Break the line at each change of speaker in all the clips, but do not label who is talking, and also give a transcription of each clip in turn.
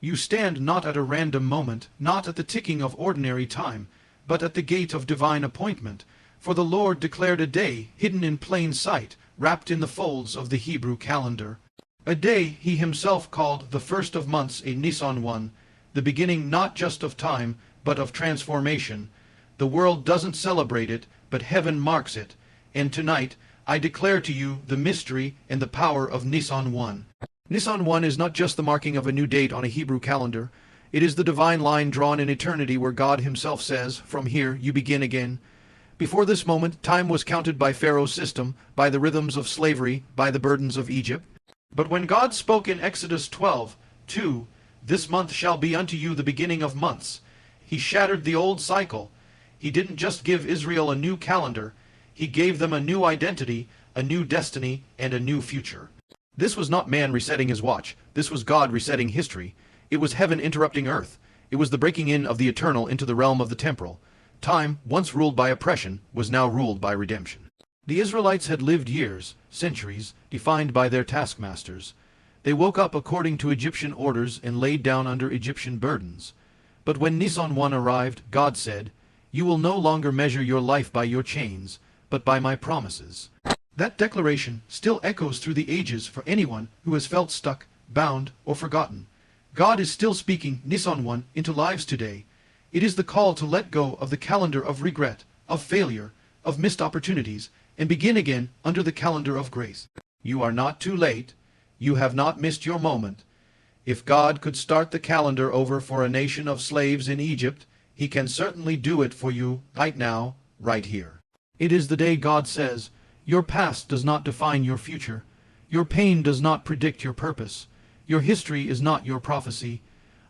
You stand not at a random moment, not at the ticking of ordinary time, but at the gate of divine appointment. For the Lord declared a day, hidden in plain sight, wrapped in the folds of the Hebrew calendar. A day he himself called the first of months, a Nissan one, the beginning not just of time, but of transformation. The world doesn't celebrate it, but heaven marks it. And tonight, I declare to you the mystery and the power of Nissan 1. Nissan 1 is not just the marking of a new date on a Hebrew calendar. It is the divine line drawn in eternity where God himself says, "From here you begin again." Before this moment, time was counted by Pharaoh's system, by the rhythms of slavery, by the burdens of Egypt. But when God spoke in Exodus 12:2, "This month shall be unto you the beginning of months," he shattered the old cycle. He didn't just give Israel a new calendar, he gave them a new identity, a new destiny, and a new future. This was not man resetting his watch. This was God resetting history. It was heaven interrupting earth. It was the breaking in of the eternal into the realm of the temporal. Time, once ruled by oppression, was now ruled by redemption. The Israelites had lived years, centuries, defined by their taskmasters. They woke up according to Egyptian orders and laid down under Egyptian burdens. But when Nissan 1 arrived, God said, "You will no longer measure your life by your chains, but by my promises." That declaration still echoes through the ages for anyone who has felt stuck, bound, or forgotten. God is still speaking Nissan 1 into lives today. It is the call to let go of the calendar of regret, of failure, of missed opportunities, and begin again under the calendar of grace. You are not too late. You have not missed your moment. If God could start the calendar over for a nation of slaves in Egypt, he can certainly do it for you right now, right here. It is the day God says, "Your past does not define your future. Your pain does not predict your purpose. Your history is not your prophecy.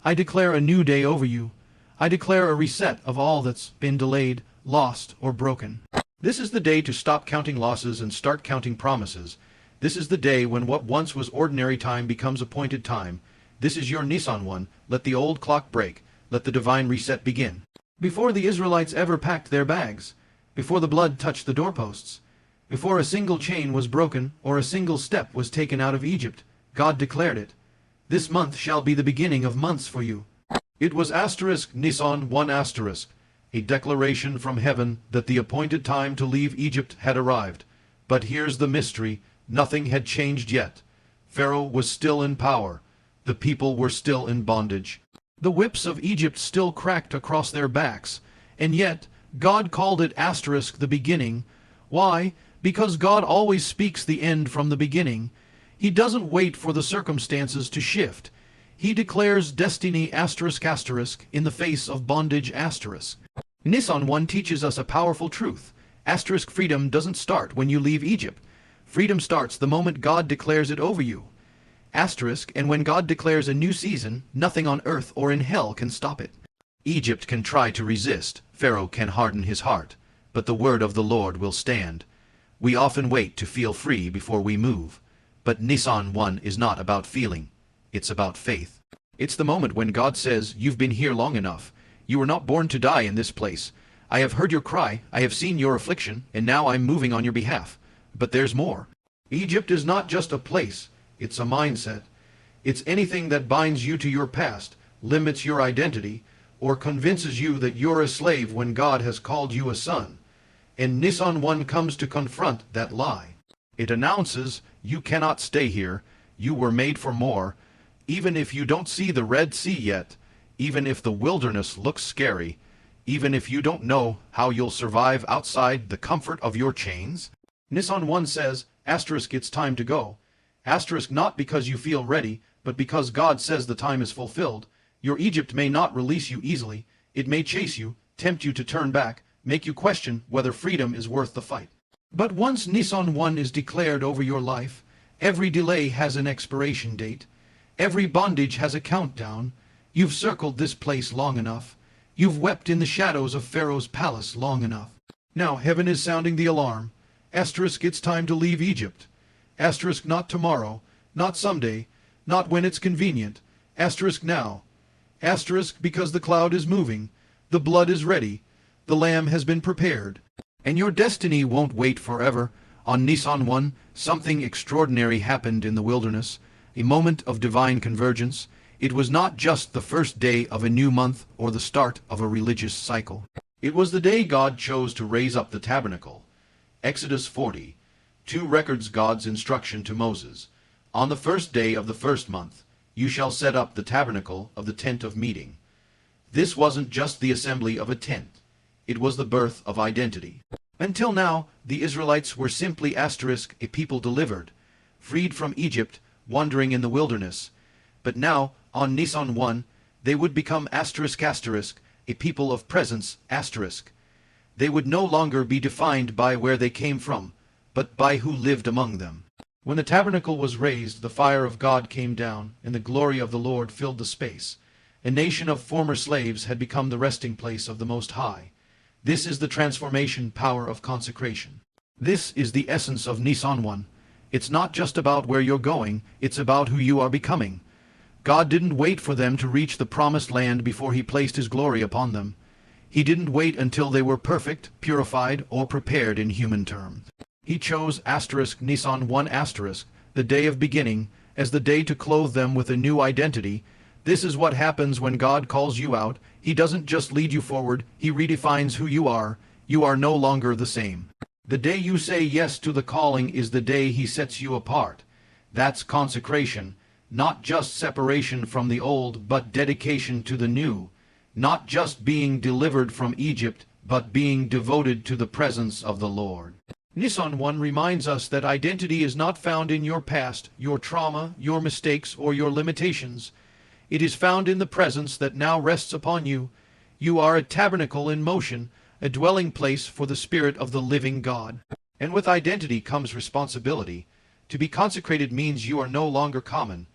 I declare a new day over you. I declare a reset of all that's been delayed, lost, or broken." This is the day to stop counting losses and start counting promises. This is the day when what once was ordinary time becomes appointed time. This is your Nissan 1. Let the old clock break. Let the divine reset begin. Before the Israelites ever packed their bags, before the blood touched the doorposts, before a single chain was broken or a single step was taken out of Egypt, God declared it. This month shall be the beginning of months for you. It was Nissan 1 a declaration from heaven that the appointed time to leave Egypt had arrived. But here's the mystery. Nothing had changed yet. Pharaoh was still in power. The people were still in bondage. The whips of Egypt still cracked across their backs. And yet, God called it the beginning. Why? Because God always speaks the end from the beginning. He doesn't wait for the circumstances to shift. He declares destiny in the face of bondage . Nissan 1 teaches us a powerful truth. Freedom doesn't start when you leave Egypt. Freedom starts the moment God declares it over you. And when God declares a new season, nothing on earth or in hell can stop it. Egypt can try to resist, Pharaoh can harden his heart, but the word of the Lord will stand. We often wait to feel free before we move. But Nissan 1 is not about feeling. It's about faith. It's the moment when God says, "You've been here long enough. You were not born to die in this place. I have heard your cry, I have seen your affliction, and now I'm moving on your behalf." But there's more. Egypt is not just a place, it's a mindset. It's anything that binds you to your past, limits your identity, or convinces you that you're a slave when God has called you a son. And Nissan 1 comes to confront that lie. It announces, you cannot stay here, you were made for more, even if you don't see the Red Sea yet, even if the wilderness looks scary, even if you don't know how you'll survive outside the comfort of your chains. Nissan 1 says, it's time to go. Not because you feel ready, but because God says the time is fulfilled. Your Egypt may not release you easily. It may chase you, tempt you to turn back, make you question whether freedom is worth the fight. But once Nissan 1 is declared over your life, every delay has an expiration date. Every bondage has a countdown. You've circled this place long enough. You've wept in the shadows of Pharaoh's palace long enough. Now heaven is sounding the alarm. It's time to leave Egypt. Not tomorrow, not someday, not when it's convenient. Now. Because the cloud is moving, the blood is ready, the lamb has been prepared. And your destiny won't wait forever. On Nissan 1, something extraordinary happened in the wilderness, a moment of divine convergence, It was not just the first day of a new month or the start of a religious cycle. It was the day God chose to raise up the tabernacle. Exodus 40, 2 records God's instruction to Moses. On the first day of the first month, you shall set up the tabernacle of the tent of meeting. This wasn't just the assembly of a tent. It was the birth of identity. Until now, the Israelites were simply a people delivered, freed from Egypt, wandering in the wilderness. But now, on Nissan 1, they would become a people of presence. They would no longer be defined by where they came from, but by who lived among them. When the tabernacle was raised, the fire of God came down, and the glory of the Lord filled the space. A nation of former slaves had become the resting place of the Most High. This is the transformation power of consecration. This is the essence of Nissan 1. It's not just about where you're going, it's about who you are becoming. God didn't wait for them to reach the promised land before he placed his glory upon them. He didn't wait until they were perfect, purified, or prepared in human terms. He chose Nissan 1 the day of beginning, as the day to clothe them with a new identity. This is what happens when God calls you out. He doesn't just lead you forward, he redefines who you are. You are no longer the same. The day you say yes to the calling is the day he sets you apart. That's consecration. Not just separation from the old, but dedication to the new. Not just being delivered from Egypt, but being devoted to the presence of the Lord. Nissan 1 reminds us that identity is not found in your past, your trauma, your mistakes, or your limitations. It is found in the presence that now rests upon you. You are a tabernacle in motion, a dwelling place for the Spirit of the living God. And with identity comes responsibility. To be consecrated means you are no longer common.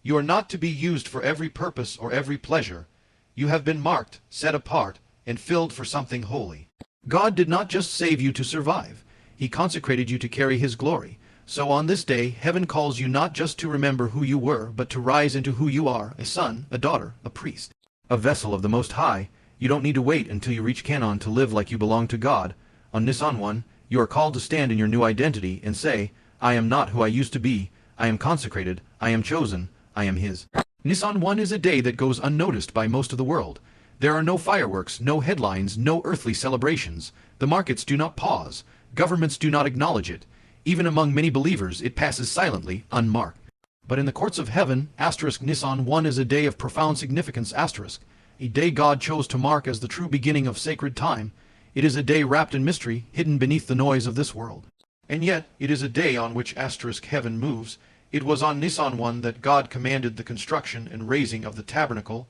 You are not to be used for every purpose or every pleasure. You have been marked, set apart, and filled for something holy. God did not just save you to survive. He consecrated you to carry his glory. So on this day, heaven calls you not just to remember who you were, but to rise into who you are, a son, a daughter, a priest, a vessel of the Most High. You don't need to wait until you reach Cahn to live like you belong to God. On Nissan 1, you are called to stand in your new identity and say, I am not who I used to be. I am consecrated. I am chosen. I am his. Nissan 1 is a day that goes unnoticed by most of the world. There are no fireworks, no headlines, no earthly celebrations. The markets do not pause. Governments do not acknowledge it. Even among many believers, it passes silently, unmarked. But in the courts of heaven, Nissan 1 is a day of profound significance, a day God chose to mark as the true beginning of sacred time. It is a day wrapped in mystery, hidden beneath the noise of this world. And yet, it is a day on which heaven moves. It was on Nissan 1 that God commanded the construction and raising of the tabernacle.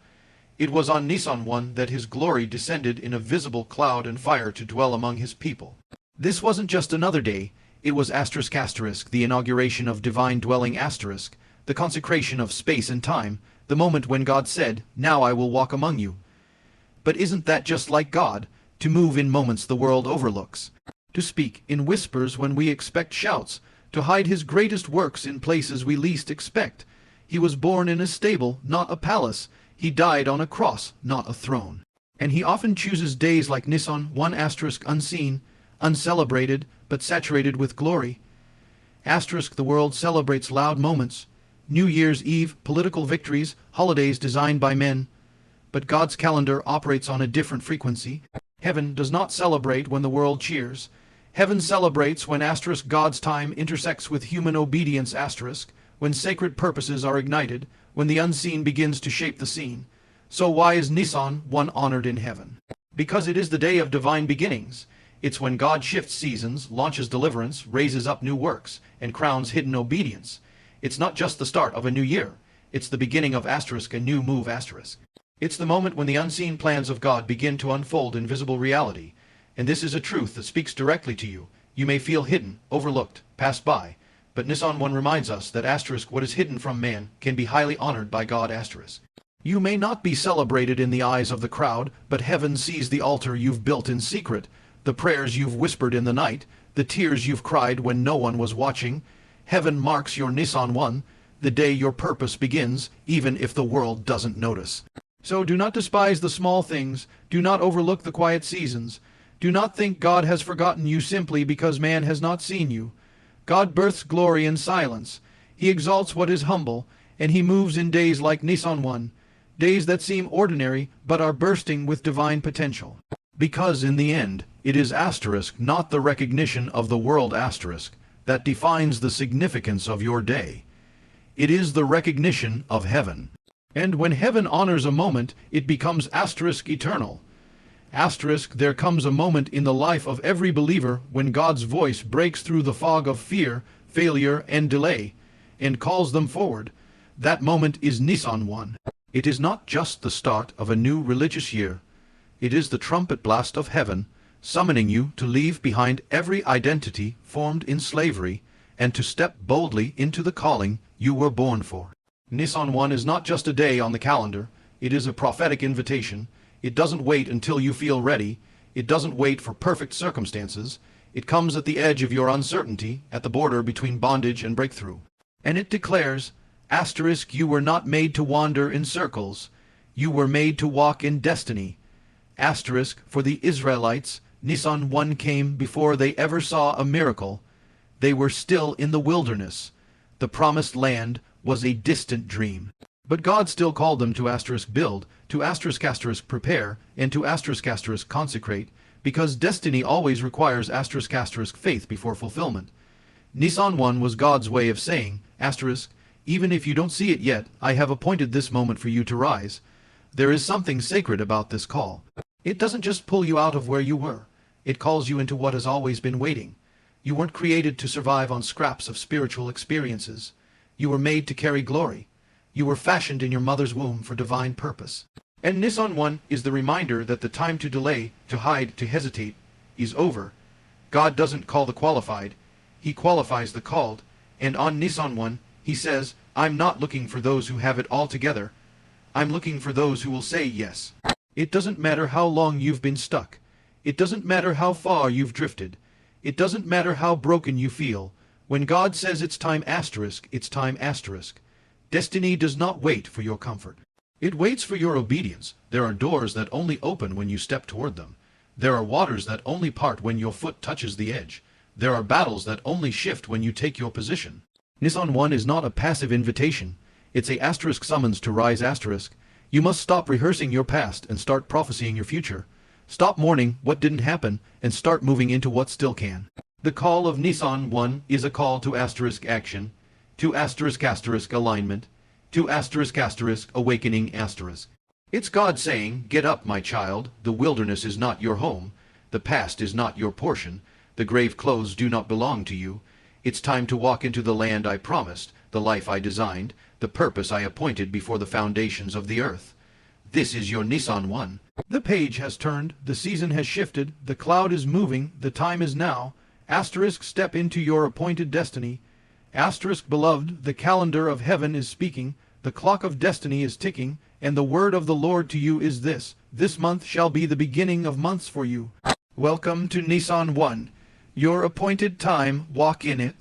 It was on Nissan 1 that his glory descended in a visible cloud and fire to dwell among his people. This wasn't just another day. It was the inauguration of divine dwelling the consecration of space and time, the moment when God said, Now I will walk among you. But isn't that just like God, to move in moments the world overlooks, to speak in whispers when we expect shouts, to hide his greatest works in places we least expect? He was born in a stable, not a palace. He died on a cross, not a throne. And he often chooses days like Nissan 1 unseen, uncelebrated, but saturated with glory. The world celebrates loud moments, New Year's Eve, political victories, holidays designed by men. But God's calendar operates on a different frequency. Heaven does not celebrate when the world cheers. Heaven celebrates when God's time intersects with human obedience when sacred purposes are ignited, when the unseen begins to shape the scene. So why is Nissan 1 honored in heaven? Because it is the day of divine beginnings. It's when God shifts seasons, launches deliverance, raises up new works, and crowns hidden obedience. It's not just the start of a new year. It's the beginning of a new move . It's the moment when the unseen plans of God begin to unfold in visible reality. And this is a truth that speaks directly to you. You may feel hidden, overlooked, passed by. But Nissan 1 reminds us that what is hidden from man can be highly honored by God . You may not be celebrated in the eyes of the crowd, but heaven sees the altar you've built in secret, the prayers you've whispered in the night, the tears you've cried when no one was watching. Heaven marks your Nissan 1, the day your purpose begins, even if the world doesn't notice. So do not despise the small things. Do not overlook the quiet seasons. Do not think God has forgotten you simply because man has not seen you. God births glory in silence. He exalts what is humble, and he moves in days like Nissan 1, days that seem ordinary but are bursting with divine potential. Because in the end, it is asterisk, not the recognition of the world asterisk, that defines the significance of your day. It is the recognition of heaven. And when heaven honors a moment, it becomes asterisk eternal. Asterisk, there comes a moment in the life of every believer when God's voice breaks through the fog of fear, failure, and delay, and calls them forward. That moment is Nissan 1. It is not just the start of a new religious year. It is the trumpet blast of heaven, summoning you to leave behind every identity formed in slavery, and to step boldly into the calling you were born for. Nissan 1 is not just a day on the calendar. It is a prophetic invitation. It doesn't wait until you feel ready. It doesn't wait for perfect circumstances. It comes at the edge of your uncertainty, at the border between bondage and breakthrough. And it declares, asterisk, you were not made to wander in circles. You were made to walk in destiny. Asterisk, for the Israelites, Nissan 1 came before they ever saw a miracle. They were still in the wilderness. The promised land was a distant dream. But God still called them to asterisk build, to asterisk asterisk prepare, and to asterisk asterisk consecrate, because destiny always requires asterisk asterisk faith before fulfillment. Nissan 1 was God's way of saying, asterisk, even if you don't see it yet, I have appointed this moment for you to rise. There is something sacred about this call. It doesn't just pull you out of where you were. It calls you into what has always been waiting. You weren't created to survive on scraps of spiritual experiences. You were made to carry glory. You were fashioned in your mother's womb for divine purpose. And Nissan 1 is the reminder that the time to delay, to hide, to hesitate is over. God doesn't call the qualified. He qualifies the called. And on Nissan 1, he says, I'm not looking for those who have it all together. I'm looking for those who will say yes. It doesn't matter how long you've been stuck. It doesn't matter how far you've drifted. It doesn't matter how broken you feel. When God says it's time asterisk, it's time asterisk. Destiny does not wait for your comfort. It waits for your obedience. There are doors that only open when you step toward them. There are waters that only part when your foot touches the edge. There are battles that only shift when you take your position. Nissan 1 is not a passive invitation. It's a asterisk summons to rise asterisk. You must stop rehearsing your past and start prophesying your future. Stop mourning what didn't happen and start moving into what still can. The call of Nissan 1 is a call to asterisk action, to asterisk asterisk alignment, to asterisk asterisk awakening asterisk. It's God saying, get up, my child. The wilderness is not your home. The past is not your portion. The grave clothes do not belong to you. It's time to walk into the land I promised, the life I designed, the purpose I appointed before the foundations of the earth. This is your Nissan 1. The page has turned, the season has shifted, the cloud is moving, the time is now. Asterisk, step into your appointed destiny. Asterisk, beloved, the calendar of heaven is speaking, the clock of destiny is ticking, and the word of the Lord to you is this: this month shall be the beginning of months for you. Welcome to Nissan 1. Your appointed time, walk in it.